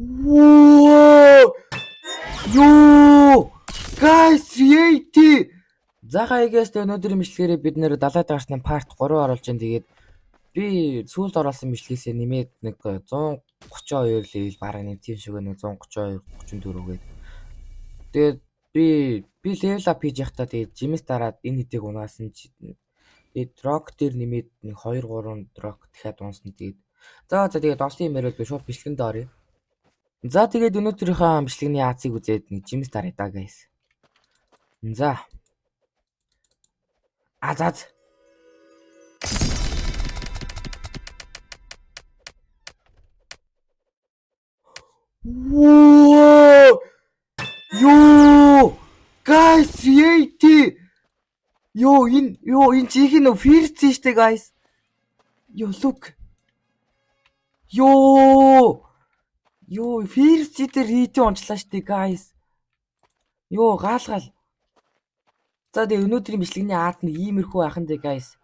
Whoa! Yo! Guys, reality! За хаягаас өнөөдрийн мэдлэгээрээ бид нэр далайд гарсны part 3 оруулж байна. Тэгээд би сүүлд оруулсан мэдлэгээс нэмээд нэг 132 level бараг нэг тийм шиг нэг 132 34 гээд. Тэгээд би level up хийж явахдаа тэгээд жимс дараад энэ хэдийг унаасан. Тэгээд rock дээр нэмээд нэг 2 3 rock дахиад унсан. Тэгээд тэгээд олон юм яриад би шууд бичлэгэнд оръё. За тэгээд өнөөдрийнхөө бичлэгний Азийг үзээд нэг жимс даръя да guys. За. Азаз. Whoa! Yo! Guys, reality! Yo, энэ чихэн нөө first штэ guys. Yo, look. Yo, first дээр reality онцлаа штэ guys. Yo, гаалгал. За тэгээ өнөөдрийн бичлэгний арт нэг иймэрхүү ахын дээ guys.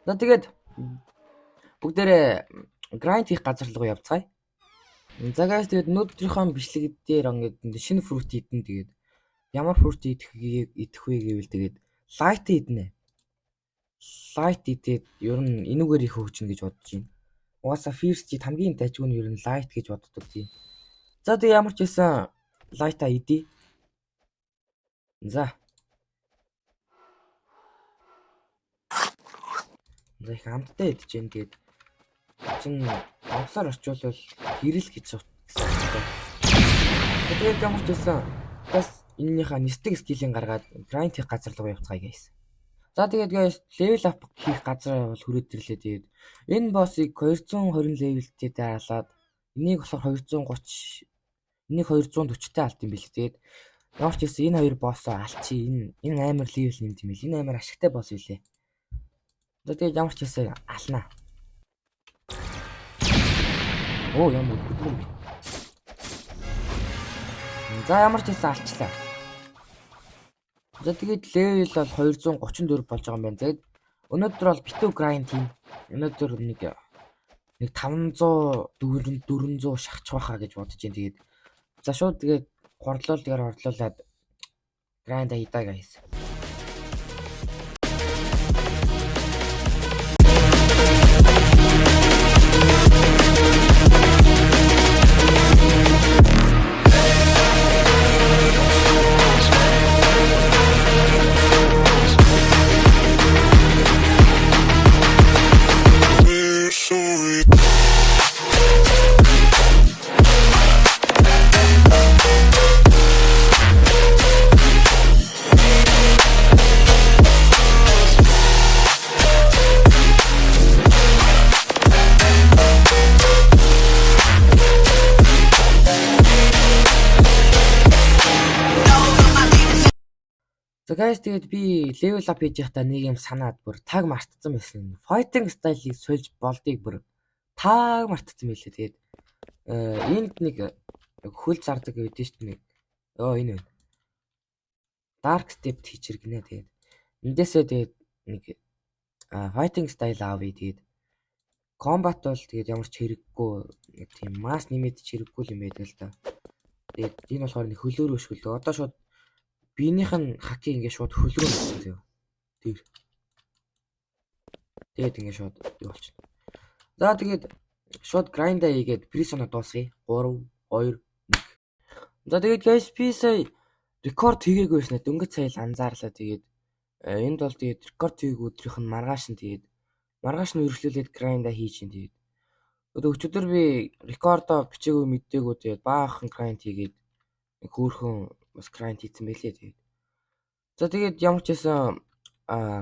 За тэгээд бүгдээрээ grind хийх газар руу явцгаая. За guys тэгээд өнөөдрийнхөө бичлэг дээр ингээд шинэ fruit идэн тэгээд ямар fruit идэх вэ гэвэл тэгээд light идэнэ. Light идээд ер нь энүүгээр их хөгжинэ гэж бодож байна. Угаасаа first хамгийн дайжгүй нь ер нь light гэж боддог тийм. За тэгээд ямар ч байсан light-а идэ. За их амттай идэж जैन тэгээд чин авсаар орчуулвал гэрэл гэж гэсэн. Тэгээд ямар ч байсан бас энэнийхээ нисдэг скиллийн гаргаад grind хийх газар руу явцгаая guys. За тэгээд guys level up хийх газар бол хүрээд ирлээ. Тэгээд энэ боссыг 220 levelтэй даалаад энийг болохоор 230 энийг 240-тай алт юм билээ. Тэгээд ямар ч байсан энэ хоёр боссоо алчи. Энэ амар level нэмд юм бил. Энэ амар ашигтай босс үлээ. За тэгээд ямар ч байсан алнаа. Оо ямар хөдөлгөөн бэ. За ямар ч байсан алчлаа. За тэгээд level бол 234 болж байгаа юм байна. Тэгээд өнөөдөр бол битүү grind хийн. Өнөөдөр нэг 500 400 шахчих байхаа гэж бодож байна. Тэгээд за шууд тэгээд орлуулаад grind хийдаа guys. За guys тэгээд би level up хийж байхдаа нэг юм санаад бүр таг мартцсан байсан. Fighting style-ийг сольж болдгийг бүр таг мартцсан байлээ. Тэгээд энд нэг хөл зардаг гэдэг шүү дээ. Энэ байна. Dark step teacher гинэ. Тэгээд эндээсээ тэгээд нэг fighting style аавь. Тэгээд combat бол тэгээд ямар ч хэрэггүй нэг тийм mass нэмээд хэрэггүй юм байдаг л да. Тэгээд энэ болохоор нэг хөлөөрөө шүлдэг. Одоо шууд биенийх нь хакийг ингээд шууд хөлрөө болчихсон зөө. Тэр. Тэгээд ингээд шууд юу болчихно. За тэгээд шууд grind-а хийгээд prison-а дуусгая. 3 2 1. За тэгээд guys би сая рекорд хийгээгүй байснаа дөнгөж сая л анзаарлаа. Тэгээд энд бол тэгээд рекорд хийгээгүй өдрийнх нь маргааш нь өргөжлүүлээд grind-а хийж ин тэгээд. Өчигдөр би рекордоо бичээгүй мэдээгүй тэгээд баахан grind хийгээд нэг хөөрхөн бас grind хийсэн байлээ тэгээд. За тэгээд ямар ч байсан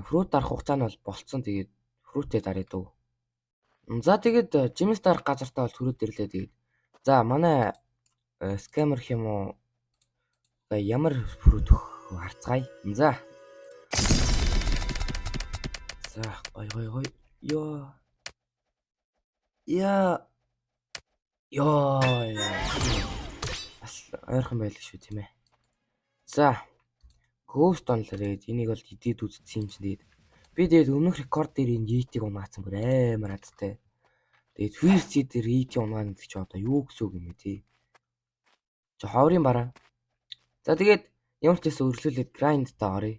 fruit дарах хугацаа нь бол болцсон. Тэгээд fruit-ээ даръя дөө. За тэгээд жимс дарах газартаа бол төрөөд ирлээ тэгээд. За манай scammer хэм үү ямар fruit өгөх харцгаая. За гой. Яа. Бас ойрхон байлаа шүү тийм ээ. За Ghost онлоод энийг бол идээд үзсэн юм чинь тэгээд би тэгээд өмнөх рекорд дээр энэ yeet-ийг унаацсан бүр амар адтай. Тэгээд first дээр yeet-ийг унаана гэдэг чи одоо юу гэсэн үг юм бэ тий? ховрын бараа. За тэгээд ямар ч гэсэн өргөлүүлээд grind та оръё.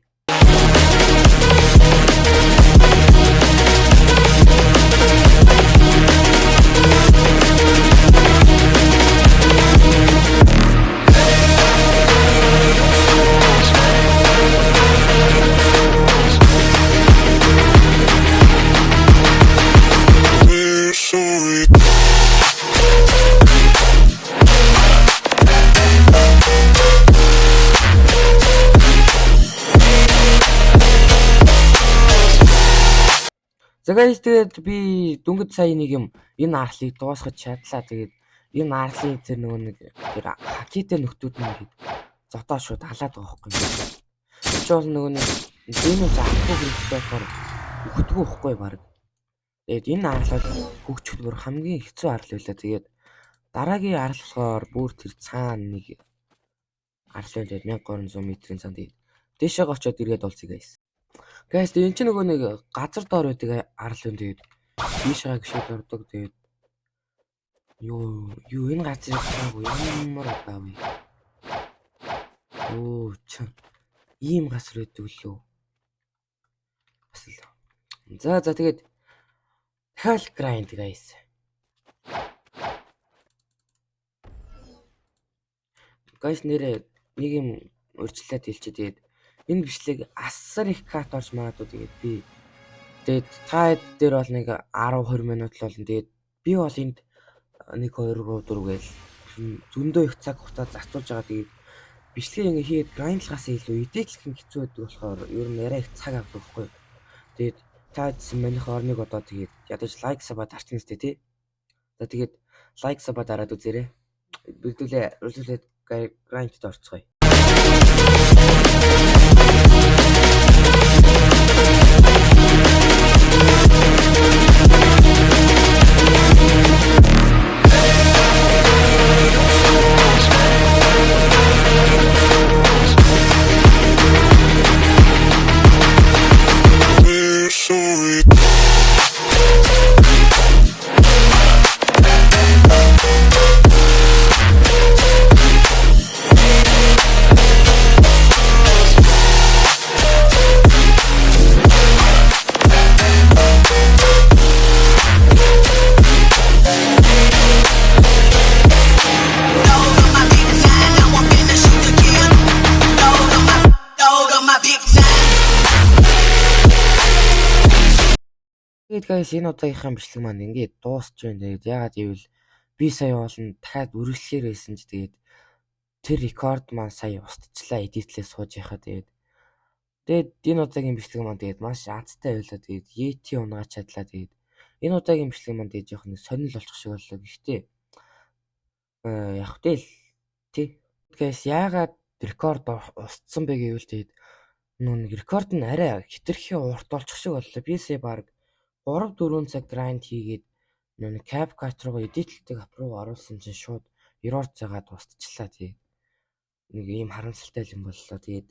За guys тэгээд би дөнгөж сая нэг юм энэ арлыг дуусгаж чадлаа. Тэгээд энэ арлын тэр нөгөө нэг тэр хакитэй нөхдүүд нь ингээд зотоо шууд халаад байгаа байхгүй юм. Чи бол нөгөө нэг дэмэ заахгүй хэрэгтэй болохоор өгдөггүй байхгүй баг. Тэгээд энэ арлыг хөгжөхөд бүр хамгийн хэцүү арл байлаа. Тэгээд дараагийн арл болохоор бүр тэр цаана нэг арл байлаа 1300 м-ийн цаана. Тэгээд дэшээ очиод ирээд болцъё guys. Guys энэ ч нөгөө нэг газар доор байдаг арл юм. Тэгээд ийшээ гişэд ордог. Тэгээд юу энэ газрыг хаагүй ямар удаа вэ? Оо чам ийм газар байдаг лөө. Бас л. За тэгээд дахиад grind guys. Guys нэрээ нэг юм урьдчилаад хэлчихээ. Тэгээд энэ бичлэг асар их кат орж магадгүй. Тэгээд та дээр бол нэг 10-20 минут л болно. Тэгээд би бол энд 1 2 3 4 гээл зөндөө их цаг хугацаа зарцуулж байгаа. Тэгээд бичлэгийг ингээ хийгээд грайндлахаас илүү эдитлэх нь хэцүү байдаг болохоор ер нь арай их цаг авдаг байхгүй. Тэгээд та манайх орныг одоо тэгээд ядаж лайк саба дарчихна сте тий. За тэгээд лайк саба дараад үзээрэй. Үргэлжлүүлээд грайндд орцгоё. Тэгээд guys энэ удаагийнхаа бичлэг маань ингээд дуусч байна. Тэгээд яагаад гэвэл би сая болно дахиад үргэлжлэхээр байсан ч тэгээд тэр рекорд маань сая устчлаа эдитлээ сууж яхаа. Тэгээд энэ удаагийн бичлэг маань тэгээд маш азтай байлаа. Тэгээд Yeti унгаа чадлаа. Тэгээд энэ удаагийн бичлэг маань тэгээд жоох нэг сонирхол олчих шиг боллоо. Гэхдээ яг тэл тий. Guys яагаад рекорд устсан бэ гэвэл тэгээд нэг рекорд нь арай хитрхи урт болчих шиг боллоо. Би сая баг 3-4 цаг grind хийгээд нэг CapCut руу эдитлдэг ап руу оруулсан чинь шууд 90 цагаад устчлаа. Тэгээд нэг ийм харамсалтай юм боллоо. Тэгээд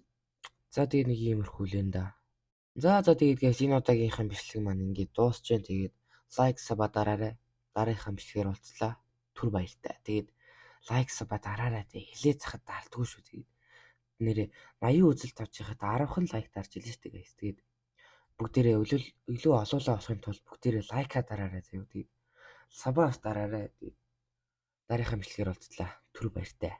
за тэгээд нэг иймэрхүү л энэ да. За тэгээд guys энэ удаагийнхаа бичлэг маань ингээд дуусч байна. Тэгээд лайк саба дараарай. Дараагийнхаа бичлэгээр уулзлаа. Түр баяртай. Тэгээд лайк саба дараарай. Тэгээд хилээ захад дардгүй шүү. Тэгээд нэрээ 80 үзэлт авч яхад 10хан лайк дарж илээ шүү guys. Тэгээд бүгдээрээ илүү олоолаа болохын тулд бүгдээрээ лайка дараарай заяа. Тэгээд сабаас дараарай. Тэгээд дараагийнхаа бичлэгээр уулзлаа. Түр баяртай.